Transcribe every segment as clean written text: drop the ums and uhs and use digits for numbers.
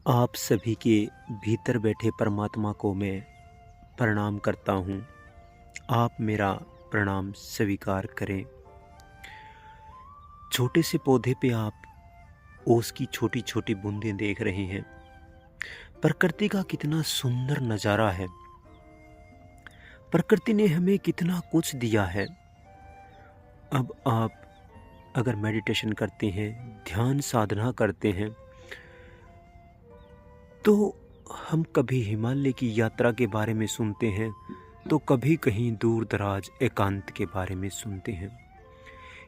आप सभी के भीतर बैठे परमात्मा को मैं प्रणाम करता हूँ। आप मेरा प्रणाम स्वीकार करें। छोटे से पौधे पे आप ओस की छोटी छोटी बूंदें देख रहे हैं। प्रकृति का कितना सुंदर नज़ारा है। प्रकृति ने हमें कितना कुछ दिया है। अब आप अगर मेडिटेशन करते हैं, ध्यान साधना करते हैं, तो हम कभी हिमालय की यात्रा के बारे में सुनते हैं, तो कभी कहीं दूर दराज एकांत के बारे में सुनते हैं।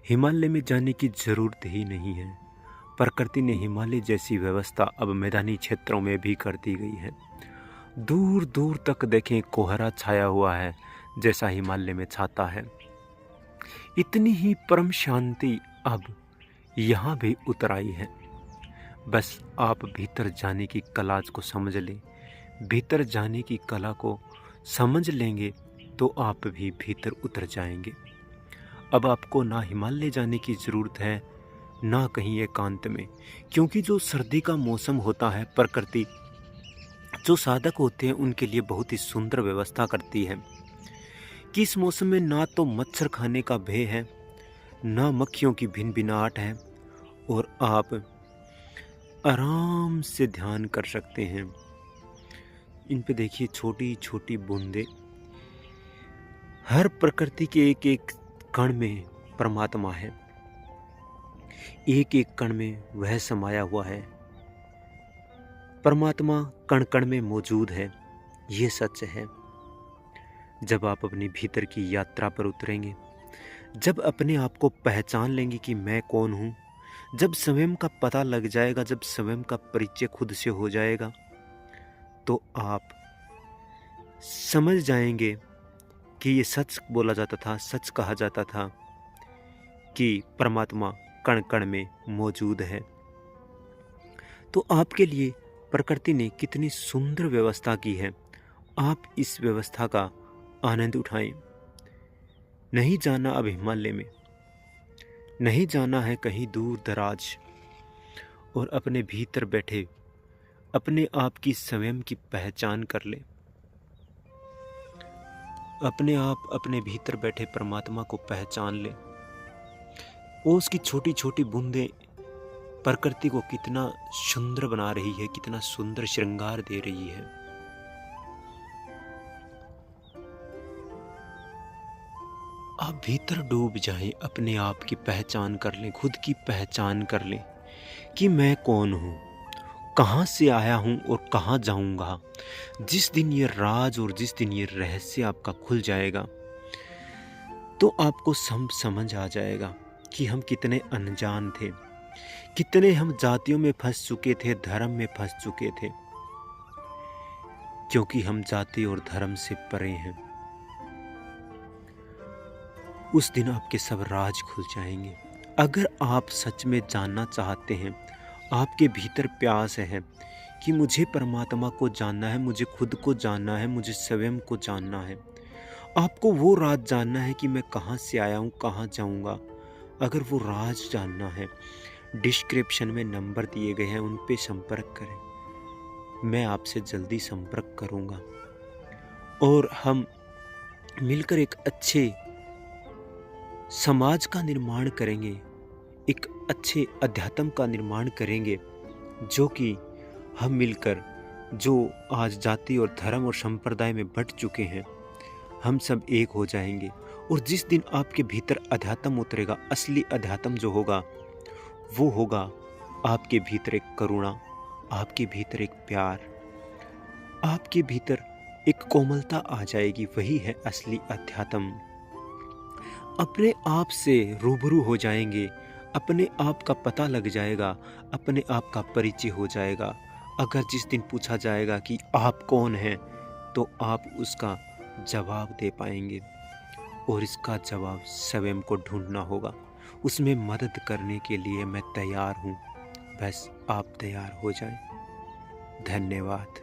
हिमालय में जाने की ज़रूरत ही नहीं है। प्रकृति ने हिमालय जैसी व्यवस्था अब मैदानी क्षेत्रों में भी कर दी गई है। दूर दूर तक देखें, कोहरा छाया हुआ है जैसा हिमालय में छाता है। इतनी ही परम शांति अब यहाँ भी उतर आई है। बस आप भीतर जाने की कला को समझ लें। भीतर जाने की कला को समझ लेंगे तो आप भी भीतर उतर जाएंगे। अब आपको ना हिमालय जाने की ज़रूरत है, ना कहीं एकांत में, क्योंकि जो सर्दी का मौसम होता है, प्रकृति जो साधक होते हैं उनके लिए बहुत ही सुंदर व्यवस्था करती है कि इस मौसम में ना तो मच्छर खाने का भय है, ना मक्खियों की भिनभिनाहट है, और आप आराम से ध्यान कर सकते हैं। इन पे देखिए छोटी छोटी बूंदें। हर प्रकृति के एक एक कण में परमात्मा है। एक एक कण में वह समाया हुआ है। परमात्मा कण कण में मौजूद है, ये सच है। जब आप अपने भीतर की यात्रा पर उतरेंगे, जब अपने आप को पहचान लेंगे कि मैं कौन हूँ, जब स्वयं का पता लग जाएगा, जब स्वयं का परिचय खुद से हो जाएगा, तो आप समझ जाएंगे कि ये सच बोला जाता था, सच कहा जाता था कि परमात्मा कण कण में मौजूद है। तो आपके लिए प्रकृति ने कितनी सुंदर व्यवस्था की है। आप इस व्यवस्था का आनंद उठाएं। नहीं जाना अब हिमालय में, नहीं जाना है कहीं दूर दराज, और अपने भीतर बैठे अपने आप की स्वयं की पहचान कर ले। अपने आप अपने भीतर बैठे परमात्मा को पहचान ले। ओस की छोटी छोटी बूंदें प्रकृति को कितना सुंदर बना रही है, कितना सुंदर श्रृंगार दे रही है। आप भीतर डूब जाएं, अपने आप की पहचान कर लें, खुद की पहचान कर लें कि मैं कौन हूँ, कहाँ से आया हूँ और कहाँ जाऊँगा। जिस दिन ये राज और जिस दिन ये रहस्य आपका खुल जाएगा, तो आपको समझ आ जाएगा कि हम कितने अनजान थे, कितने हम जातियों में फंस चुके थे, धर्म में फंस चुके थे, क्योंकि हम जाति और धर्म से परे हैं। उस दिन आपके सब राज खुल जाएंगे। अगर आप सच में जानना चाहते हैं, आपके भीतर प्यास है कि मुझे परमात्मा को जानना है, मुझे खुद को जानना है, मुझे स्वयं को जानना है, आपको वो राज जानना है कि मैं कहाँ से आया हूँ, कहाँ जाऊँगा। अगर वो राज जानना है, डिस्क्रिप्शन में नंबर दिए गए हैं, उन पे संपर्क करें। मैं आपसे जल्दी संपर्क करूँगा और हम मिलकर एक अच्छे समाज का निर्माण करेंगे, एक अच्छे अध्यात्म का निर्माण करेंगे, जो कि हम मिलकर, जो आज जाति और धर्म और संप्रदाय में बंट चुके हैं, हम सब एक हो जाएंगे। और जिस दिन आपके भीतर अध्यात्म उतरेगा, असली अध्यात्म जो होगा, वो होगा आपके भीतर एक करुणा, आपके भीतर एक प्यार, आपके भीतर एक कोमलता आ जाएगी। वही है असली अध्यात्म। अपने आप से रूबरू हो जाएंगे, अपने आप का पता लग जाएगा, अपने आप का परिचय हो जाएगा। अगर जिस दिन पूछा जाएगा कि आप कौन हैं, तो आप उसका जवाब दे पाएंगे, और इसका जवाब स्वयं को ढूंढना होगा। उसमें मदद करने के लिए मैं तैयार हूँ, बस आप तैयार हो जाएं। धन्यवाद।